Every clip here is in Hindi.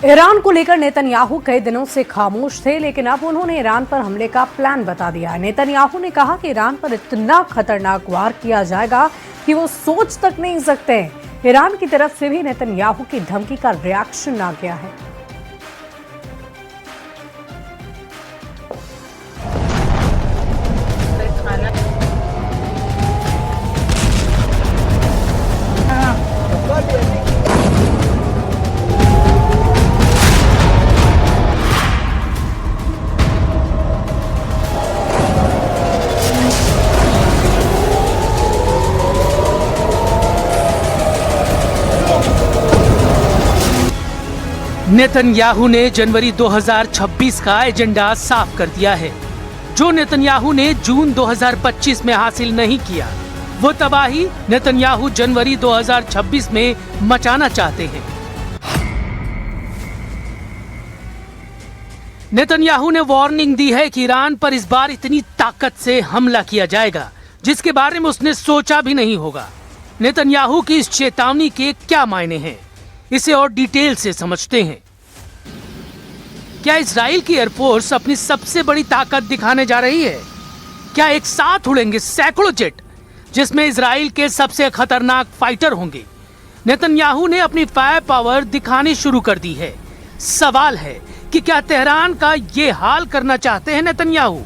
ईरान को लेकर नेतन्याहू कई दिनों से खामोश थे, लेकिन अब उन्होंने ईरान पर हमले का प्लान बता दिया। नेतन्याहू ने कहा कि ईरान पर इतना खतरनाक वार किया जाएगा कि वो सोच तक नहीं सकते। ईरान की तरफ से भी नेतन्याहू की धमकी का रिएक्शन आ गया है। नेतन्याहू ने जनवरी 2026 का एजेंडा साफ कर दिया है। जो नेतन्याहू ने जून 2025 में हासिल नहीं किया, वो तबाही नेतन्याहू जनवरी 2026 में मचाना चाहते हैं। नेतन्याहू ने वार्निंग दी है कि ईरान पर इस बार इतनी ताकत से हमला किया जाएगा जिसके बारे में उसने सोचा भी नहीं होगा। नेतन्याहू की इस चेतावनी के क्या मायने हैं, इसे और डिटेल से समझते हैं। क्या इजराइल की एयरफोर्स अपनी सबसे बड़ी ताकत दिखाने जा रही है? क्या एक साथ उड़ेंगे सैकड़ों जेट, जिसमें इजराइल के सबसे खतरनाक फाइटर होंगे? नेतन्याहू ने अपनी फायर पावर दिखानी शुरू कर दी है। सवाल है कि क्या तेहरान का ये हाल करना चाहते हैं नेतन्याहू?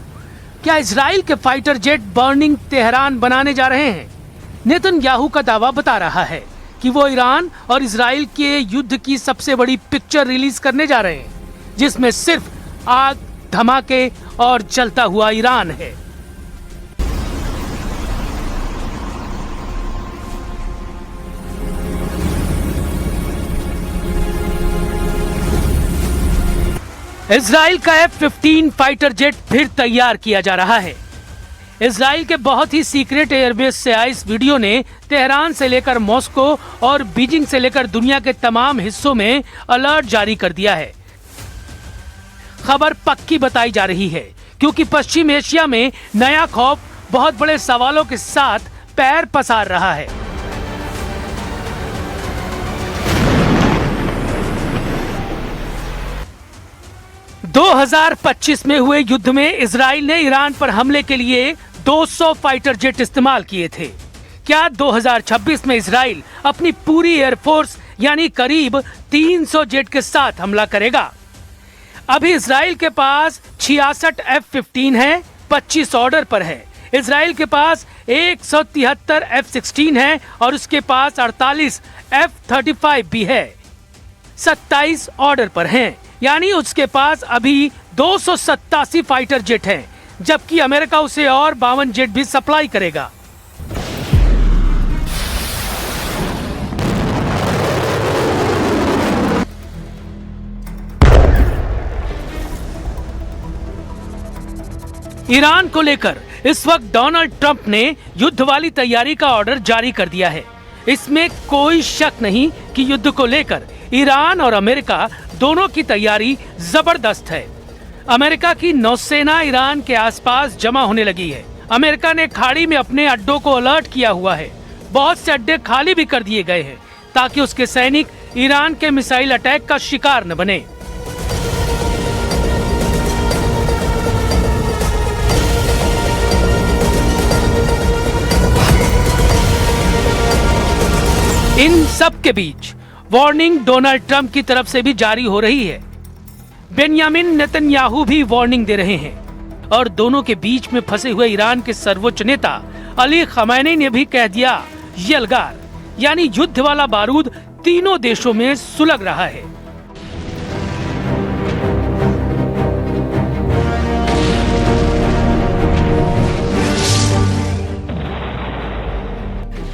क्या इजराइल के फाइटर जेट बर्निंग तेहरान बनाने जा रहे हैं? नेतन्याहू का दावा बता रहा है कि वो ईरान और इजराइल के युद्ध की सबसे बड़ी पिक्चर रिलीज करने जा रहे हैं, जिसमें सिर्फ आग, धमाके और जलता हुआ ईरान है। इजराइल का F-15 फाइटर जेट फिर तैयार किया जा रहा है। इजराइल के बहुत ही सीक्रेट एयरबेस से आई इस वीडियो ने तेहरान से लेकर मॉस्को और बीजिंग से लेकर दुनिया के तमाम हिस्सों में अलर्ट जारी कर दिया है। खबर पक्की बताई जा रही है क्योंकि पश्चिम एशिया में नया खौफ बहुत बड़े सवालों के साथ पैर पसार रहा है। दो 2025 में हुए युद्ध में इजराइल ने ईरान पर हमले के लिए 200 फाइटर जेट इस्तेमाल किए थे। क्या 2026 में इजराइल अपनी पूरी एयरफोर्स यानी करीब 300 जेट के साथ हमला करेगा? अभी इजराइल के पास 66 F-15 है, 25 ऑर्डर पर है। इजराइल के पास 173 F-16 है और उसके पास 48 F-35 भी है। 27 ऑर्डर पर हैं, यानी उसके पास अभी 287 फाइटर जेट हैं, जबकि अमेरिका उसे और 52 जेट भी सप्लाई करेगा। ईरान को लेकर इस वक्त डोनाल्ड ट्रंप ने युद्ध वाली तैयारी का ऑर्डर जारी कर दिया है। इसमें कोई शक नहीं कि युद्ध को लेकर ईरान और अमेरिका दोनों की तैयारी जबरदस्त है। अमेरिका की नौसेना ईरान के आसपास जमा होने लगी है। अमेरिका ने खाड़ी में अपने अड्डों को अलर्ट किया हुआ है। बहुत से अड्डे खाली भी कर दिए गए हैं ताकि उसके सैनिक ईरान के मिसाइल अटैक का शिकार न बने। इन सब के बीच वार्निंग डोनाल्ड ट्रंप की तरफ से भी जारी हो रही है। बेंयामिन नेतन्याहू भी वार्निंग दे रहे हैं और दोनों के बीच में फंसे हुए ईरान के सर्वोच्च नेता अली खमैनी ने भी कह दिया यलगार, यानी युद्ध वाला बारूद तीनों देशों में सुलग रहा है।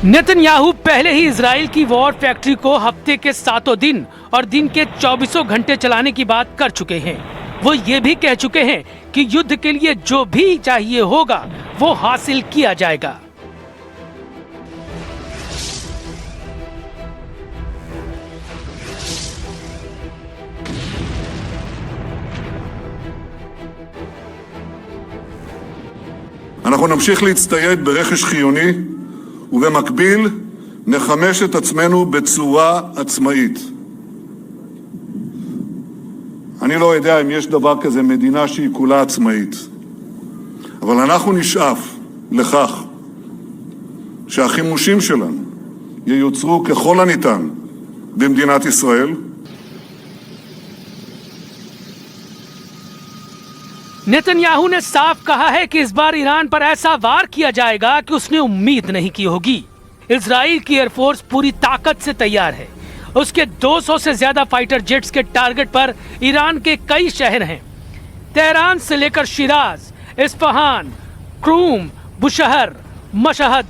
नेतन्याहू पहले ही इजराइल की वॉर फैक्ट्री को हफ्ते के 7 दिन और दिन के 24 घंटे चलाने की बात कर चुके हैं। वो ये भी कह चुके हैं कि युद्ध के लिए जो भी चाहिए होगा वो हासिल किया जाएगा। אנחנו נמשיך להצטייד ברכש חיוני ובמקביל נחמש את עצמנו בצורה עצמאית. אני לא יודע אם יש דבר כזה מדינה שהיא כולה עצמאית. אבל אנחנו נשאף לכך שהחימושים שלנו ייוצרו ככל הניתן במדינת ישראל. नेतन्याहू ने साफ कहा है कि इस बार ईरान पर ऐसा वार किया जाएगा कि उसने उम्मीद नहीं की होगी। इजराइल की एयरफोर्स पूरी ताकत से तैयार है। उसके 200 से ज्यादा फाइटर जेट्स के टारगेट पर ईरान के कई शहर हैं। तेहरान से लेकर शिराज, इस्फहान, क्रूम, बुशहर, मशहद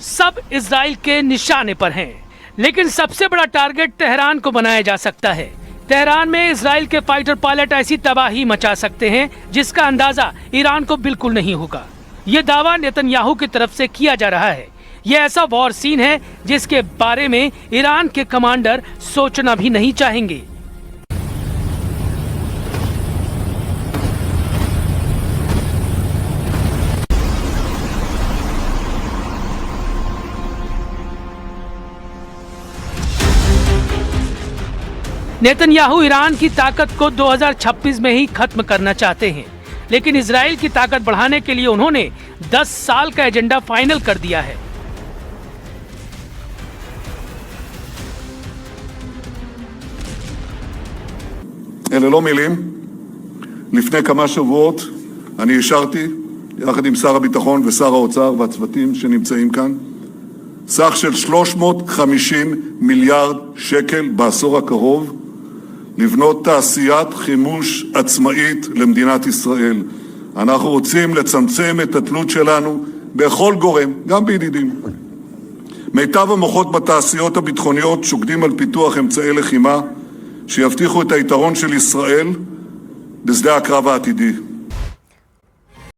सब इजराइल के निशाने पर हैं। लेकिन सबसे बड़ा टारगेट तेहरान को बनाया जा सकता है। तेहरान में इजराइल के फाइटर पायलट ऐसी तबाही मचा सकते हैं जिसका अंदाजा ईरान को बिल्कुल नहीं होगा। ये दावा नेतन्याहू की तरफ से किया जा रहा है। यह ऐसा वॉर सीन है जिसके बारे में ईरान के कमांडर सोचना भी नहीं चाहेंगे। नेतन्याहू ईरान की ताकत को 2026 में ही खत्म करना चाहते हैं, लेकिन इजराइल की ताकत बढ़ाने के लिए उन्होंने 10 साल का एजेंडा फाइनल कर दिया है। אלה לא מילים. לפני כמה שבועות אני אישרתי, יחד עם שר הביטחון ושר האוצר והצוותים שנמצאים כאן, סך של 350 מיליארד שקל בעשור הקרוב, לבנות תעשיית חימוש עצמאית למדינת ישראל. אנחנו רוצים לצמצם את התלות שלנו בכל גורם, גם בידידים. מיטב המוחות בתעשיות הביטחוניות שוקדים על פיתוח אמצעי לחימה, שיבטיחו את היתרון של ישראל בשדה הקרב העתידי.